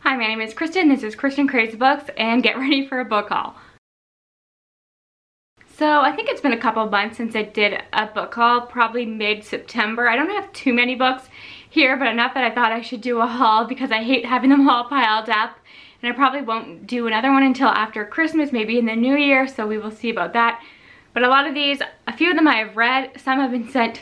Hi, my name is Kristin. This is Kristin Kraves Books, and get ready for a book haul. So I think it's been a couple months since I did a book haul, probably mid-September. I don't have too many books here, but enough that I thought I should do a haul because I hate having them all piled up. And I probably won't do another one until after Christmas, maybe in the new year, so we will see about that. But a lot of these, a few of them I have read, some have been sent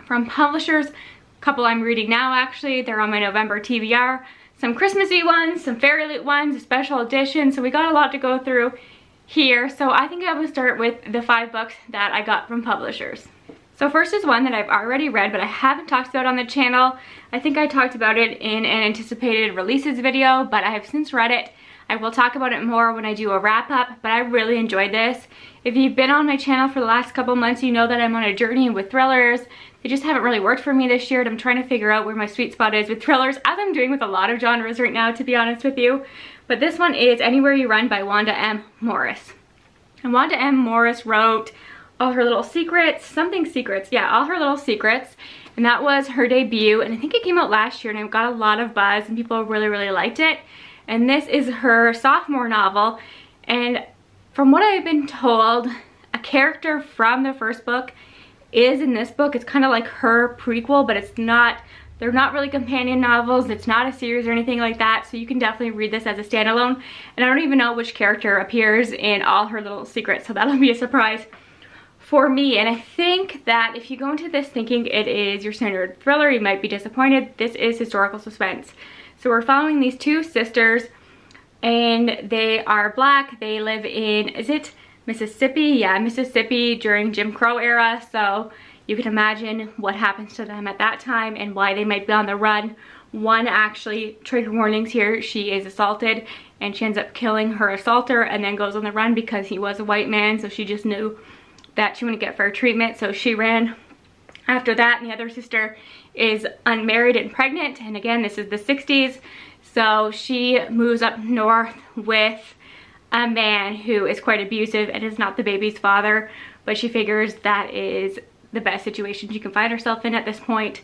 from publishers. A couple I'm reading now actually, they're on my November TBR. Some Christmassy ones, some Fairy Loot ones, a special edition, so we got a lot to go through here. So I think I will start with the 5 books that I got from publishers. So first is one that I've already read, but I haven't talked about on the channel. I think I talked about it in an anticipated releases video, but I have since read it. I will talk about it more when I do a wrap up, but I really enjoyed this. If you've been on my channel for the last couple months, you know that I'm on a journey with thrillers. They just haven't really worked for me this year, and I'm trying to figure out where my sweet spot is with thrillers, as I'm doing with a lot of genres right now, to be honest with you. But this one is Anywhere You Run by Wanda M. Morris. And Wanda M. Morris wrote All Her Little Secrets, something secrets, yeah, All Her Little Secrets. And that was her debut, and I think it came out last year, and it got a lot of buzz, and people really, really liked it. And this is her sophomore novel, and from what I've been told, a character from the first book is in this book. It's kind of like her prequel, but it's not, they're not really companion novels. It's not a series or anything like that, so you can definitely read this as a standalone. And I don't even know which character appears in All Her Little Secrets, so that'll be a surprise for me. And I think that if you go into this thinking it is your standard thriller, you might be disappointed. This is historical suspense. So we're following these 2 sisters, and they are Black. They live in, is it Mississippi? Yeah, Mississippi during Jim Crow era. So you can imagine what happens to them at that time and why they might be on the run. One, actually, trigger warnings here, she is assaulted and she ends up killing her assaulter and then goes on the run because he was a white man. So she just knew that she wouldn't get fair treatment, so she ran after that. And the other sister is unmarried and pregnant, and again, this is the 60s, so she moves up north with a man who is quite abusive and is not the baby's father, but she figures that is the best situation she can find herself in at this point.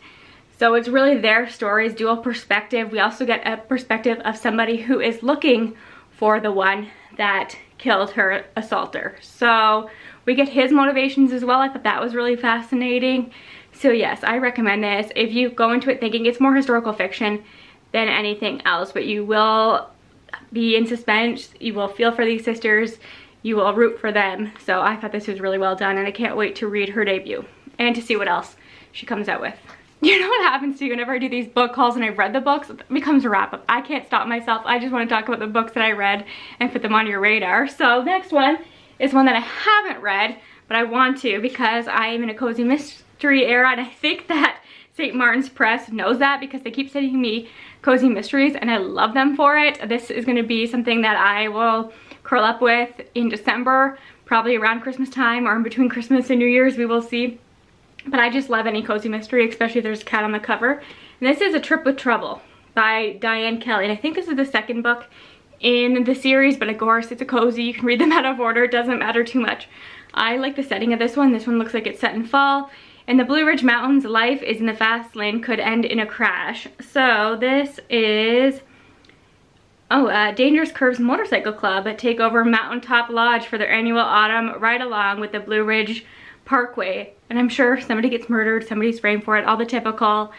So it's really their stories, dual perspective. We also get a perspective of somebody who is looking for the one that killed her assaulter. So we get his motivations as well. I thought that was really fascinating. So yes, I recommend this if you go into it thinking it's more historical fiction than anything else, but you will be in suspense, you will feel for these sisters, you will root for them. So I thought this was really well done, and I can't wait to read her debut and to see what else she comes out with. You know what happens to you whenever I do these book hauls and I've read the books? It becomes a wrap up. I can't stop myself. I just want to talk about the books that I read and put them on your radar. So next one is one that I haven't read, but I want to because I am in a cozy mystery era, and I think that St. Martin's Press knows that because they keep sending me cozy mysteries and I love them for it. This is going to be something that I will curl up with in December, probably around Christmas time or in between Christmas and New Year's, we will see. But I just love any cozy mystery, especially if there's a cat on the cover. And this is A Trip with Trouble by Diane Kelly, and I think this is the 2nd book in the series, but of course it's a cozy, you can read them out of order, it doesn't matter too much. I like the setting of this one. This one looks like it's set in fall. In the Blue Ridge Mountains, life is in the fast lane, could end in a crash. So this is, Dangerous Curves Motorcycle Club take over Mountaintop Lodge for their annual autumn ride along with the Blue Ridge Parkway. And I'm sure somebody gets murdered, somebody's framed for it, all the typical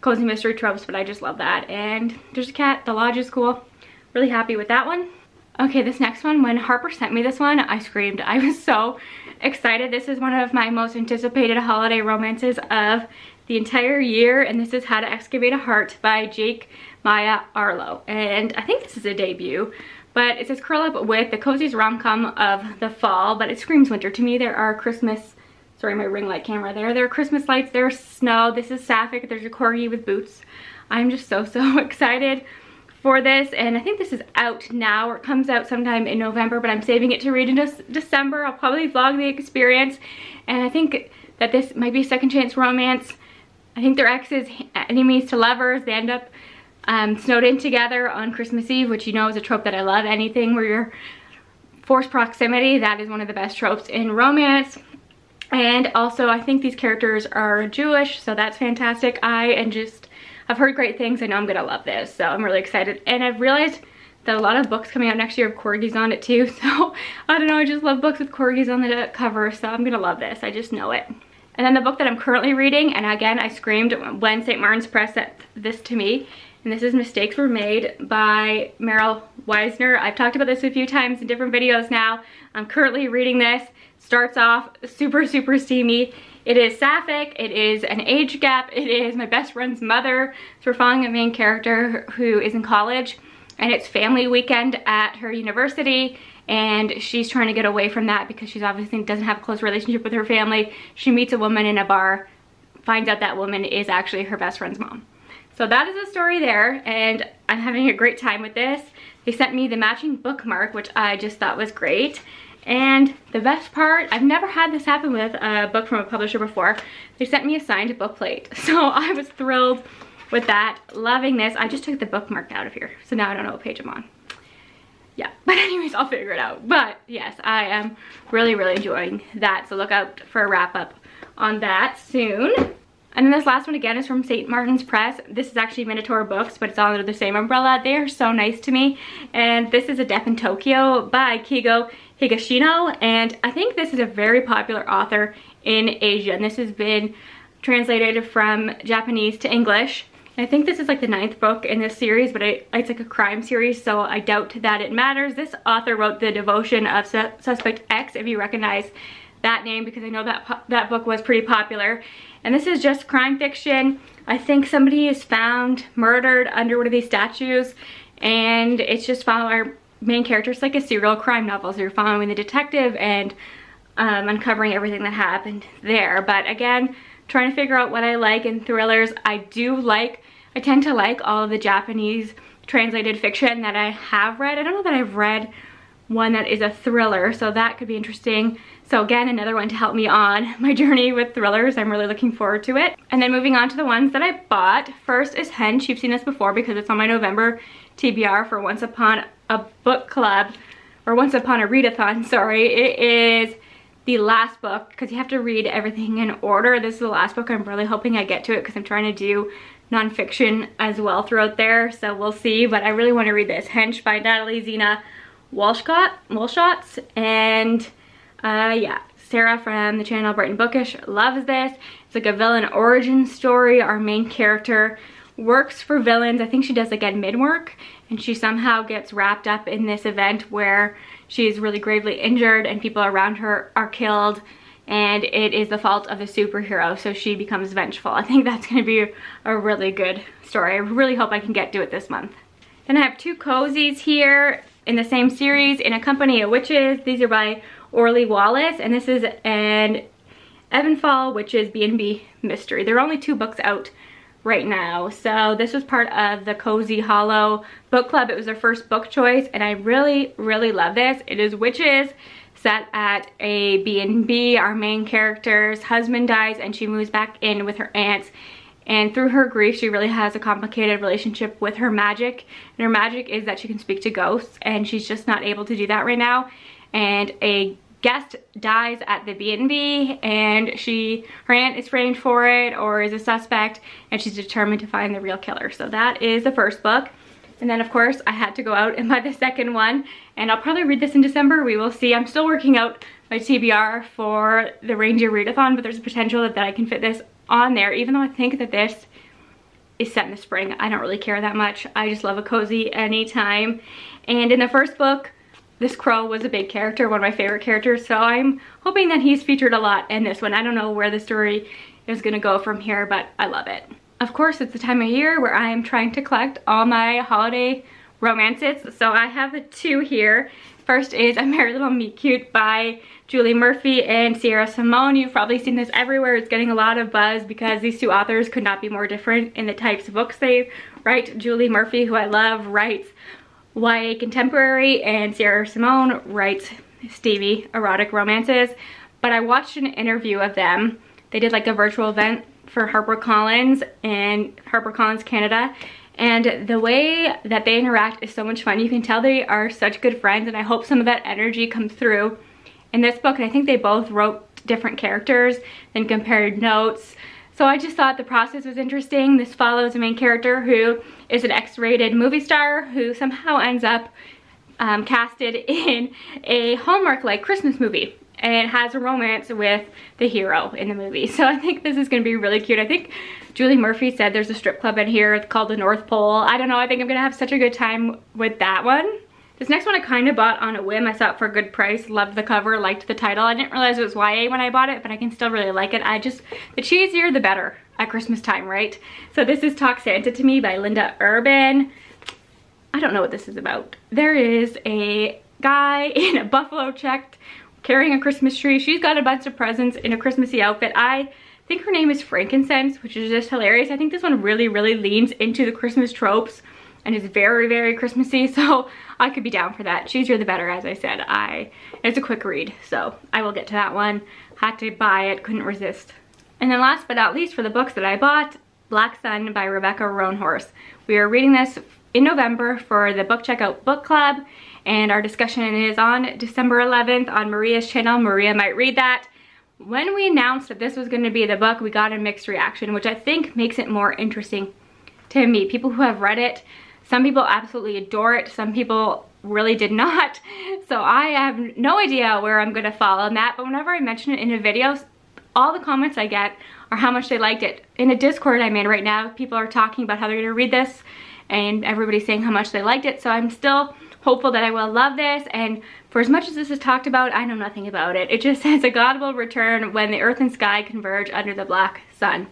cozy mystery tropes, but I just love that. And there's a cat, the lodge is cool. Really happy with that one. Okay, this next one, when Harper sent me this one, I screamed. I was so excited. This is one of my most anticipated holiday romances of the entire year, and this is How to Excavate a Heart by Jake Maya Arlo. And I think this is a debut, but it says curl up with the coziest rom-com of the fall, but it screams winter to me. There are Christmas, sorry, my ring light camera there. There are Christmas lights, there's snow, this is sapphic, there's a corgi with boots. I'm just so excited for this, and I think this is out now, or it comes out sometime in November, but I'm saving it to read in December. I'll probably vlog the experience, and I think that this might be a second chance romance. I think their exes, enemies to lovers, they end up snowed in together on Christmas Eve, which you know is a trope that I love. Anything where you're forced proximity, that is one of the best tropes in romance. And also I think these characters are Jewish, so that's fantastic. I I've heard great things. I know I'm gonna love this, so I'm really excited. And I've realized that a lot of books coming out next year have corgis on it too, so I don't know, I just love books with corgis on the cover, so I'm gonna love this. I just know it. And then the book that I'm currently reading, and again, I screamed when St. Martin's Press sent this to me, and this is Mistakes Were Made by Meryl Weisner. I've talked about this a few times in different videos now. I'm currently reading this. Starts off super, super steamy. It is sapphic, it is an age gap, it is my best friend's mother. So we're following a main character who is in college, and it's family weekend at her university, and she's trying to get away from that because she's obviously doesn't have a close relationship with her family. She meets a woman in a bar, finds out that woman is actually her best friend's mom. So that is the story there, and I'm having a great time with this. They sent me the matching bookmark, which I just thought was great. And the best part, I've never had this happen with a book from a publisher before. They sent me a signed bookplate. So I was thrilled with that, loving this. I just took the bookmark out of here, so now I don't know what page I'm on. Yeah, but anyways, I'll figure it out. But yes, I am really, really enjoying that. So look out for a wrap up on that soon. And then this last one again is from St. Martin's Press. This is actually Minotaur Books, but it's all under the same umbrella. They are so nice to me. And this is A Death in Tokyo by Kigo Higashino. And I think this is a very popular author in Asia. And this has been translated from Japanese to English. And I think this is like the 9th book in this series, but it's like a crime series, so I doubt that it matters. This author wrote The Devotion of Suspect X, if you recognize that name, because I know that book was pretty popular. And this is just crime fiction. I think somebody is found murdered under one of these statues, and it's just following our main character. It's like a serial crime novel, so you're following the detective and uncovering everything that happened there. But again, trying to figure out what I like in thrillers. I tend to like all of the Japanese translated fiction that I have read. I don't know that I've read one that is a thriller, so that could be interesting. So again, another one to help me on my journey with thrillers. I'm really looking forward to it. And then moving on to the ones that I bought. First is Hench. You've seen this before because it's on my November TBR for Once Upon a Book Club, or Once Upon a Readathon, sorry. It is the last book because you have to read everything in order. This is the last book. I'm really hoping I get to it because I'm trying to do nonfiction as well throughout there, so we'll see. But I really want to read this. Hench by Natalie Zena Walshotz, and yeah, Sarah from the channel Brighton Bookish loves this. It's like a villain origin story. Our main character works for villains. I think she does like admin work, and she somehow gets wrapped up in this event where she's really gravely injured and people around her are killed, and it is the fault of the superhero, so she becomes vengeful. I think that's going to be a really good story. I really hope I can get to it this month. Then I have two cozies here in the same series, In a Company of Witches. These are by Orly Wallace, and this is an Evanfall Witches B&B mystery. There are only 2 books out right now, so this was part of the Cozy Hollow book club. It was their first book choice, and I really, really love this. It is witches set at a B&B. Our main character's husband dies, and she moves back in with her aunts. And through her grief, she really has a complicated relationship with her magic. And her magic is that she can speak to ghosts, and she's just not able to do that right now. And a guest dies at the B&B, and her aunt is framed for it or is a suspect, and she's determined to find the real killer. So that is the first book. And then of course I had to go out and buy the second one, and I'll probably read this in December. We will see. I'm still working out my TBR for the Reindeer Readathon, but there's a potential that I can fit this on there, even though I think that this is set in the spring. I don't really care that much. I just love a cozy anytime. And in the first book, this crow was a big character, one of my favorite characters, so I'm hoping that he's featured a lot in this one. I don't know where the story is gonna go from here, but I love it. Of course, it's the time of year where I am trying to collect all my holiday romances, so I have 2 here. First is A Merry Little Meet Cute by Julie Murphy and Sierra Simone. You've probably seen this everywhere. It's getting a lot of buzz because these 2 authors could not be more different in the types of books they write. Julie Murphy, who I love, writes YA contemporary, and Sierra Simone writes steamy erotic romances. But I watched an interview of them. They did like a virtual event for HarperCollins and HarperCollins Canada, and the way that they interact is so much fun. You can tell they are such good friends, and I hope some of that energy comes through in this book. And I think they both wrote different characters and compared notes. So I just thought the process was interesting. This follows a main character who is an X-rated movie star who somehow ends up casted in a Hallmark-like Christmas movie and has a romance with the hero in the movie. So I think this is gonna be really cute. I think Julie Murphy said there's a strip club in here called the North Pole. I don't know, I think I'm gonna have such a good time with that one. This next one I kind of bought on a whim. I saw it for a good price, loved the cover, liked the title. I didn't realize it was YA when I bought it, but I can still really like it. The cheesier the better at Christmas time, right? So this is Talk Santa to Me by Linda Urban. I don't know what this is about. There is a guy in a buffalo checked carrying a Christmas tree. She's got a bunch of presents in a Christmassy outfit. I think her name is Frankincense, which is just hilarious. I think this one really, really leans into the Christmas tropes and is very, very Christmassy, so I could be down for that. Cheesier the better, as I said. It's a quick read, so I will get to that one. Had to buy it, couldn't resist. And then last but not least, for the books that I bought, Black Sun by Rebecca Roanhorse. We are reading this in November for the Book Checkout Book Club, and our discussion is on December 11th on Maria's channel. Maria might read that. When we announced that this was going to be the book, we got a mixed reaction, which I think makes it more interesting to me. People who have read it, some people absolutely adore it, some people really did not. So I have no idea where I'm going to fall on that, but whenever I mention it in a video, all the comments I get are how much they liked it. In a Discord I'm in right now, people are talking about how they're going to read this, and everybody's saying how much they liked it, so I'm still hopeful that I will love this. And for as much as this is talked about, I know nothing about it. It just says a God will return when the earth and sky converge under the black sun.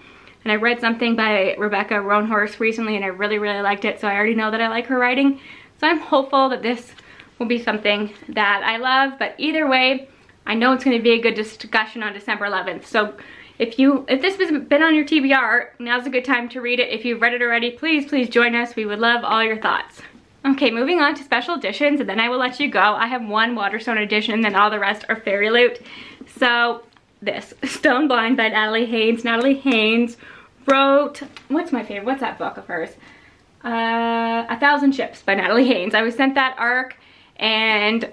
And I read something by Rebecca Roanhorse recently and I really, really liked it, so I already know that I like her writing. So I'm hopeful that this will be something that I love, but either way, I know it's gonna be a good discussion on December 11th. So if this has been on your TBR, now's a good time to read it. If you've read it already, please join us. We would love all your thoughts. Okay, moving on to special editions, and then I will let you go. I have one Waterstone edition, and then all the rest are Fairy Loot. So this, Stone Blind by Natalie Haynes. Natalie Haynes wrote, what's my favorite? What's that book of hers? 1,000 Ships by Natalie Haynes. I was sent that arc, and it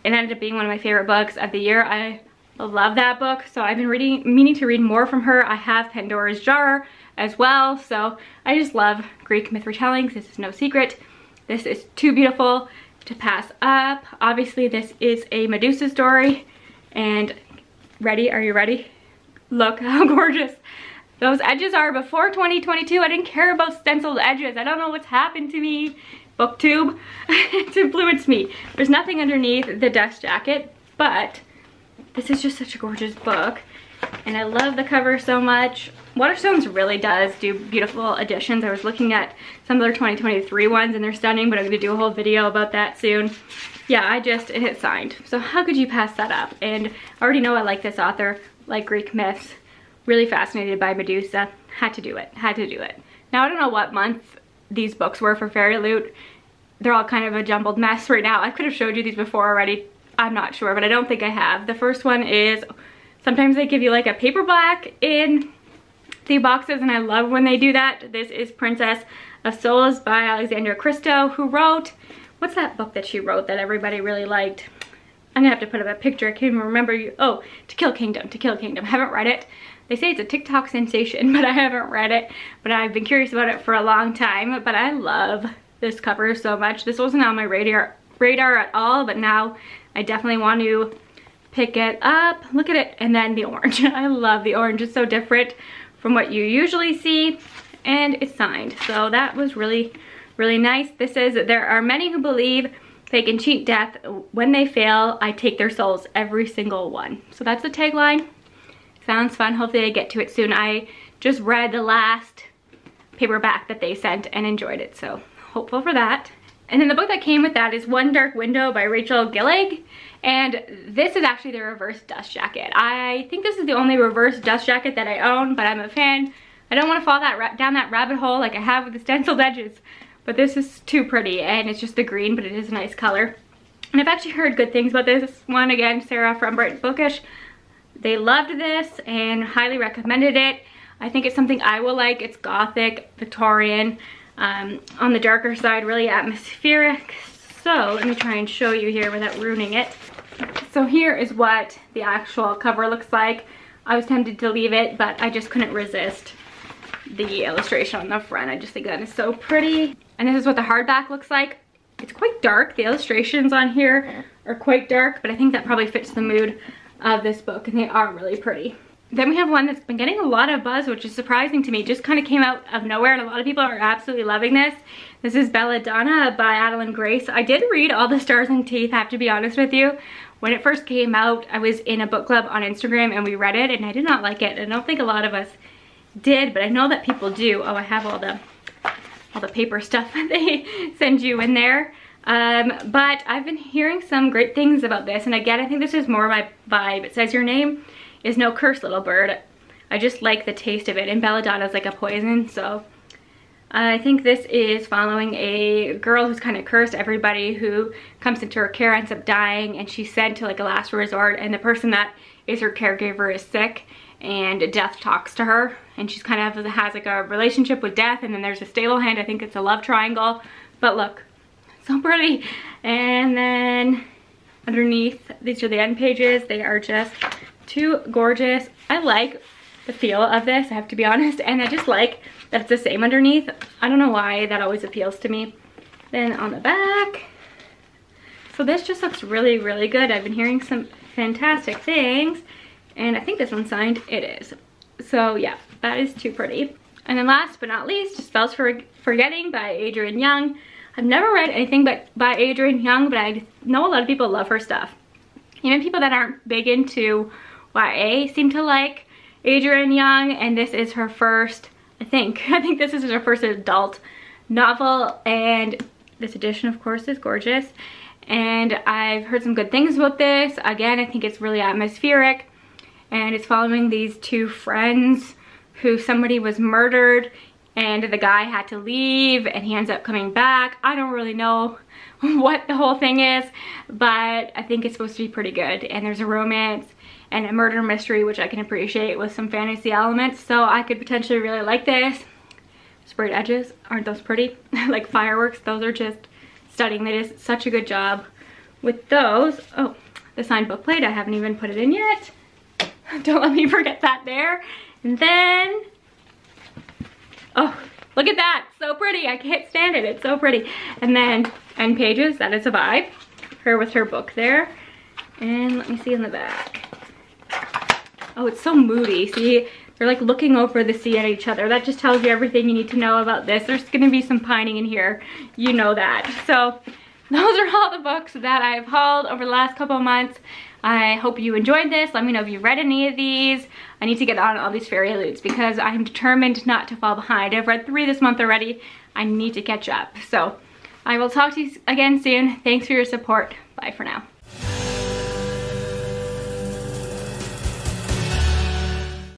ended up being one of my favorite books of the year. I love that book, so I've been meaning to read more from her. I have Pandora's Jar as well, so I just love Greek myth retellings. This is no secret. This is too beautiful to pass up. Obviously, this is a Medusa story, and ready? Are you ready? Look how gorgeous those edges are. Before 2022, I didn't care about stenciled edges. I don't know what's happened to me. Booktube, it's influenced me. There's nothing underneath the dust jacket, but this is just such a gorgeous book, and I love the cover so much. Waterstones really does do beautiful additions. I was looking at some of their 2023 ones, and they're stunning, but I'm gonna do a whole video about that soon. Yeah, it hit signed. So how could you pass that up? And I already know I like this author, like Greek myths. Really fascinated by Medusa. Had to do it. Now I don't know what month these books were for Fairy Loot. They're all kind of a jumbled mess right now. I could have showed you these before already. I'm not sure, but I don't think I have. The first one is, sometimes they give you like a paperback in the boxes, and I love when they do that. This is Princess of Souls by Alexandra Christo, who wrote, what's that book that she wrote that everybody really liked? I'm gonna have to put up a picture. I can't even remember. Oh, To Kill Kingdom. I haven't read it. They say it's a TikTok sensation, but I haven't read it. But I've been curious about it for a long time. But I love this cover so much. This wasn't on my radar at all, but now I definitely want to pick it up. Look at it. And then the orange. I love the orange. It's so different from what you usually see. And it's signed. So that was really, really nice. This says that there are many who believe they can cheat death. When they fail, I take their souls, every single one. So that's the tagline. Sounds fun. Hopefully I get to it soon. I just read the last paperback that they sent and enjoyed it, so hopeful for that. And then the book that came with that is One Dark Window by Rachel Gillig, and this is actually the reverse dust jacket. I think this is the only reverse dust jacket that I own, but I'm a fan. I don't want to fall down that rabbit hole like I have with the stenciled edges, but this is too pretty, and it's just the green, but it is a nice color. And I've actually heard good things about this one. Again, Sarah from Bright Bookish. They loved this and highly recommended it. I think it's something I will like. It's gothic, Victorian, on the darker side, really atmospheric. So let me try and show you here without ruining it. So here is what the actual cover looks like. I was tempted to leave it, but I just couldn't resist the illustration on the front. I just think that is so pretty. And this is what the hardback looks like. It's quite dark. The illustrations on here are quite dark, but I think that probably fits the mood of this book, and they are really pretty. Then we have one that's been getting a lot of buzz, which is surprising to me. It just kind of came out of nowhere, and a lot of people are absolutely loving this. This is Belladonna by Adeline Grace. I did read All the Stars and Teeth, I have to be honest with you. When it first came out, I was in a book club on Instagram and we read it, and I did not like it. I don't think a lot of us did, but I know that people do. Oh, I have all the paper stuff that they send you in there. But I've been hearing some great things about this, and again, I think this is more my vibe. It says your name is no curse, little bird. I just like the taste of it, and belladonna is like a poison, so I think this is following a girl who's kind of cursed. Everybody who comes into her care ends up dying, and she's sent to like a last resort, and the person that is her caregiver is sick, and death talks to her, and she's kind of has like a relationship with death, and then there's a stable hand. I think it's a love triangle, but look, so pretty. And then underneath, these are the end pages. They are just too gorgeous. I like the feel of this, I have to be honest, and I just like that it's the same underneath. I don't know why, that always appeals to me. Then on the back, so this just looks really, really good. I've been hearing some fantastic things, and I think this one's signed. It is. So yeah, that is too pretty. And then last but not least, Spells for Forgetting by Adrienne Young. I've never read anything by Adrienne Young, but I know a lot of people love her stuff. Even people that aren't big into YA seem to like Adrienne Young, and this is her first, I think this is her first adult novel, and this edition of course is gorgeous, and I've heard some good things about this. Again, I think it's really atmospheric, and it's following these two friends who somebody was murdered, and the guy had to leave, and he ends up coming back. I don't really know what the whole thing is, but I think it's supposed to be pretty good, and there's a romance and a murder mystery, which I can appreciate, with some fantasy elements, so I could potentially really like this. Sprayed edges, aren't those pretty? Like fireworks, those are just stunning. They did such a good job with those. Oh, the signed book plate, I haven't even put it in yet. Don't let me forget that there. And then, oh, look at that, so pretty. I can't stand it, it's so pretty. And then end pages, that is a vibe. Her with her book there. And let me see in the back. Oh, it's so moody. See, they're like looking over the sea at each other. That just tells you everything you need to know about this. There's gonna be some pining in here, you know that. So those are all the books that I've hauled over the last couple of months. I hope you enjoyed this. Let me know if you read any of these. I need to get on all these fairy loots because I'm determined not to fall behind. I've read 3 this month already. I need to catch up. So I will talk to you again soon. Thanks for your support. Bye for now.